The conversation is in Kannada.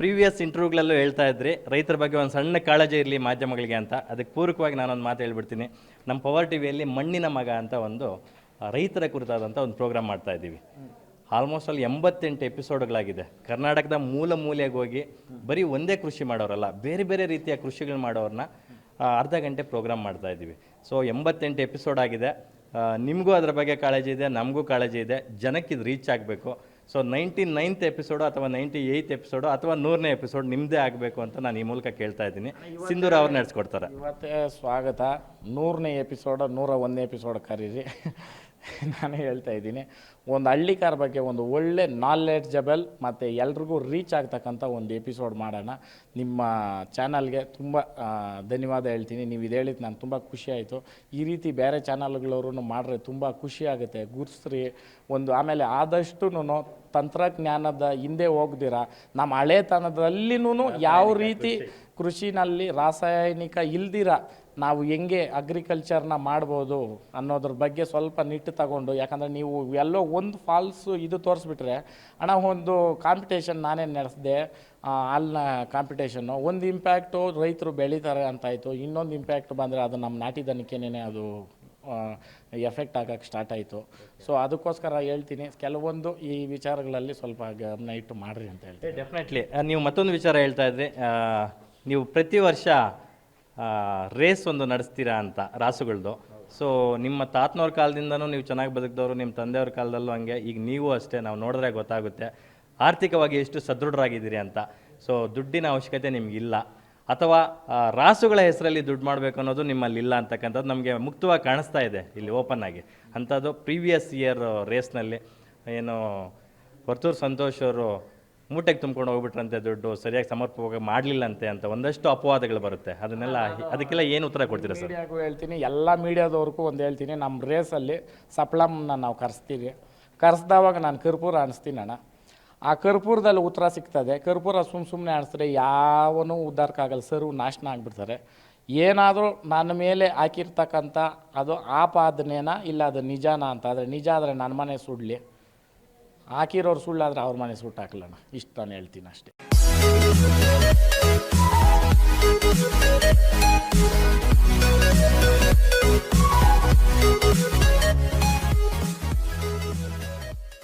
ಪ್ರೀವಿಯಸ್ ಇಂಟರ್ವ್ಯೂಗಳಲ್ಲೂ ಹೇಳ್ತಾ ಇದ್ರಿ ರೈತರ ಬಗ್ಗೆ ಒಂದು ಸಣ್ಣ ಕಾಳಜಿ ಇರಲಿ ಮಾಧ್ಯಮಗಳಿಗೆ ಅಂತ. ಅದಕ್ಕೆ ಪೂರಕವಾಗಿ ನಾನೊಂದು ಮಾತು ಹೇಳ್ಬಿಡ್ತೀನಿ. ನಮ್ಮ ಪವರ್ ಟಿವಿಯಲ್ಲಿ ಮಣ್ಣಿನ ಮಗ ಅಂತ ಒಂದು ರೈತರ ಕುರಿತಾದಂಥ ಒಂದು ಪ್ರೋಗ್ರಾಮ್ ಮಾಡ್ತಾ ಇದ್ದೀವಿ. ಆಲ್ಮೋಸ್ಟ್ ಅಲ್ಲಿ 88 ಎಪಿಸೋಡ್ಗಳಾಗಿದೆ. ಕರ್ನಾಟಕದ ಮೂಲ ಮೂಲೆಗೆ ಹೋಗಿ ಬರೀ ಒಂದೇ ಕೃಷಿ ಮಾಡೋರಲ್ಲ, ಬೇರೆ ಬೇರೆ ರೀತಿಯ ಕೃಷಿಗಳು ಮಾಡೋರನ್ನ ಅರ್ಧ ಗಂಟೆ ಪ್ರೋಗ್ರಾಮ್ ಮಾಡ್ತಾ ಇದ್ದೀವಿ. ಸೊ 88 ಎಪಿಸೋಡ್ ಆಗಿದೆ. ನಿಮಗೂ ಅದರ ಬಗ್ಗೆ ಕಾಳಜಿ ಇದೆ, ನಮಗೂ ಕಾಳಜಿ ಇದೆ. ಜನಕ್ಕೆ ಇದು ರೀಚ್ ಆಗಬೇಕು. ಸೊ 99th ಎಪಿಸೋಡು ಅಥವಾ 98th ಎಪಿಸೋಡು ಅಥವಾ 100ನೇ ಎಪಿಸೋಡ್ ನಿಮ್ಮದೇ ಆಗಬೇಕು ಅಂತ ನಾನು ಈ ಮೂಲಕ ಕೇಳ್ತಾ ಇದ್ದೀನಿ. ಸಿಂಧೂರ್ ಅವ್ರು ನಡೆಸ್ಕೊಡ್ತಾರೆ. ಇವತ್ತೇ ಸ್ವಾಗತ. 100ನೇ ಎಪಿಸೋಡ್ 101ನೇ ಎಪಿಸೋಡ್ ಕರೀರಿ. ನಾನೇ ಹೇಳ್ತಾ ಇದ್ದೀನಿ, ಒಂದು ಹಳ್ಳಿಕಾರ ಬಗ್ಗೆ ಒಂದು ಒಳ್ಳೆ ನಾಲೆಡ್ಜಬಲ್ ಮತ್ತು ಎಲ್ರಿಗೂ ರೀಚ್ ಆಗ್ತಕ್ಕಂಥ ಒಂದು ಎಪಿಸೋಡ್ ಮಾಡೋಣ. ನಿಮ್ಮ ಚಾನಲ್ಗೆ ತುಂಬ ಧನ್ಯವಾದ ಹೇಳ್ತೀನಿ. ನೀವು ಇದು ಹೇಳಿದ್ದು ನಾನು ತುಂಬ ಖುಷಿ ಆಯಿತು. ಈ ರೀತಿ ಬೇರೆ ಚಾನಲ್ಗಳವರು ಮಾಡಿದ್ರೆ ತುಂಬ ಖುಷಿ ಆಗುತ್ತೆ. ಗುರ್ಸ್ರಿ ಒಂದು ಆಮೇಲೆ ಆದಷ್ಟು ತಂತ್ರಜ್ಞಾನದ ಹಿಂದೆ ಹೋಗ್ದಿರ ನಮ್ಮ ಹಳೆತನದಲ್ಲಿನೂ ಯಾವ ರೀತಿ ಕೃಷಿನಲ್ಲಿ ರಾಸಾಯನಿಕ ಇಲ್ದಿರ ನಾವು ಹೆಂಗೆ ಅಗ್ರಿಕಲ್ಚರ್ನ ಮಾಡ್ಬೋದು ಅನ್ನೋದ್ರ ಬಗ್ಗೆ ಸ್ವಲ್ಪ ನಿಟ್ಟು ತಗೊಂಡು, ಯಾಕಂದರೆ ನೀವು ಎಲ್ಲೋ ಒಂದು ಫಾಲ್ಸು ಇದು ತೋರಿಸ್ಬಿಟ್ರೆ ಅಣ್ಣ ಒಂದು ಕಾಂಪಿಟೇಷನ್ ನಾನೇ ನಡೆಸಿದೆ, ಅಲ್ಲಿನ ಕಾಂಪಿಟೇಷನ್ನು ಒಂದು ಇಂಪ್ಯಾಕ್ಟು ರೈತರು ಬೆಳೀತಾರೆ ಅಂತಾಯಿತು, ಇನ್ನೊಂದು ಇಂಪ್ಯಾಕ್ಟ್ ಬಂದರೆ ಅದು ನಮ್ಮ ನಾಟಿ ದನಕ್ಕೇನೆ ಅದು ಎಫೆಕ್ಟ್ ಆಗೋಕ್ಕೆ ಸ್ಟಾರ್ಟ್ ಆಯಿತು. ಸೊ ಅದಕ್ಕೋಸ್ಕರ ಹೇಳ್ತೀನಿ, ಕೆಲವೊಂದು ಈ ವಿಚಾರಗಳಲ್ಲಿ ಸ್ವಲ್ಪ ಗಮನ ಇಟ್ಟು ಮಾಡಿರಿ ಅಂತ ಹೇಳ್ತೀನಿ. ಡೆಫಿನೆಟ್ಲಿ. ನೀವು ಮತ್ತೊಂದು ವಿಚಾರ ಹೇಳ್ತಾ ಇದ್ರಿ, ನೀವು ಪ್ರತಿ ವರ್ಷ ರೇಸ್ ಒಂದು ನಡೆಸ್ತೀರಾ ಅಂತ ರಾಸುಗಳದ್ದು. ಸೊ ನಿಮ್ಮ ತಾತನವ್ರ ಕಾಲದಿಂದನೂ ನೀವು ಚೆನ್ನಾಗಿ ಬದುಕಿದವರು, ನಿಮ್ಮ ತಂದೆಯವ್ರ ಕಾಲದಲ್ಲೂ ಹಂಗೆ, ಈಗ ನೀವು ಅಷ್ಟೇ. ನಾವು ನೋಡಿದ್ರೆ ಗೊತ್ತಾಗುತ್ತೆ ಆರ್ಥಿಕವಾಗಿ ಎಷ್ಟು ಸದೃಢರಾಗಿದ್ದೀರಿ ಅಂತ. ಸೊ ದುಡ್ಡಿನ ಅವಶ್ಯಕತೆ ನಿಮಗಿಲ್ಲ, ಅಥವಾ ರಾಸುಗಳ ಹೆಸರಲ್ಲಿ ದುಡ್ಡು ಮಾಡಬೇಕು ಅನ್ನೋದು ನಿಮ್ಮಲ್ಲಿ ಇಲ್ಲ ಅಂತಕ್ಕಂಥದ್ದು ನಮಗೆ ಮುಕ್ತವಾಗಿ ಕಾಣಿಸ್ತಾ ಇದೆ ಇಲ್ಲಿ ಓಪನ್ ಆಗಿ. ಅಂಥದ್ದು ಪ್ರೀವಿಯಸ್ ಇಯರ್ ರೇಸ್ನಲ್ಲಿ ಏನು ವರ್ತೂರು ಸಂತೋಷ್ ಅವರು ಮೂಟೆಗೆ ತುಂಬ್ಕೊಂಡು ಹೋಗ್ಬಿಟ್ರಂತೆ, ದುಡ್ಡು ಸರಿಯಾಗಿ ಸಮರ್ಪಕವಾಗಿ ಮಾಡಲಿಲ್ಲಂತೆ ಅಂತ ಒಂದಷ್ಟು ಅಪವಾದಗಳು ಬರುತ್ತೆ. ಅದಕ್ಕೆಲ್ಲ ಏನು ಉತ್ತರ ಕೊಡ್ತೀರಾ ಸರ್? ಮೀಡಿಯಾಗೂ ಹೇಳ್ತೀನಿ, ಎಲ್ಲ ಮೀಡಿಯಾದವ್ರಿಗೂ ಒಂದು ಹೇಳ್ತೀನಿ, ನಮ್ಮ ರೇಸಲ್ಲಿ ಸಪ್ಲಮ್ನ ನಾವು ಕರೆಸ್ತೀವಿ. ಕರೆಸ್ದವಾಗ ನಾನು ಕರ್ಪೂರ ಅನಿಸ್ತೀನಿ ಅಣ್ಣ. ಆ ಕರ್ಪೂರದಲ್ಲಿ ಉತ್ತರ ಸಿಗ್ತದೆ. ಕರ್ಪೂರ ಸುಮ್ಮನೆ ಅನಿಸಿದ್ರೆ ಯಾವನೂ ಉದ್ಧಾರಕ್ಕಾಗಲ್ಲ, ಸರ್ವ್ ನಾಶನ ಆಗಿಬಿಡ್ತಾರೆ. ಏನಾದರೂ ನನ್ನ ಮೇಲೆ ಹಾಕಿರ್ತಕ್ಕಂಥ ಅದು ಆಪಾದನೆನ ಇಲ್ಲ ಅದು ನಿಜಾನ ಅಂತ ಆದರೆ ನಿಜ ಆದರೆ ನನ್ನ ಮನೆ ಸುಡಲಿ, ಹಾಕಿರೋರು ಸುಳ್ಳಾದರೆ ಅವ್ರ ಮನೆ ಸುಟ್ಟು ಹಾಕಲಣ್ಣ. ಇಷ್ಟು ನಾನು ಹೇಳ್ತೀನಿ ಅಷ್ಟೇ.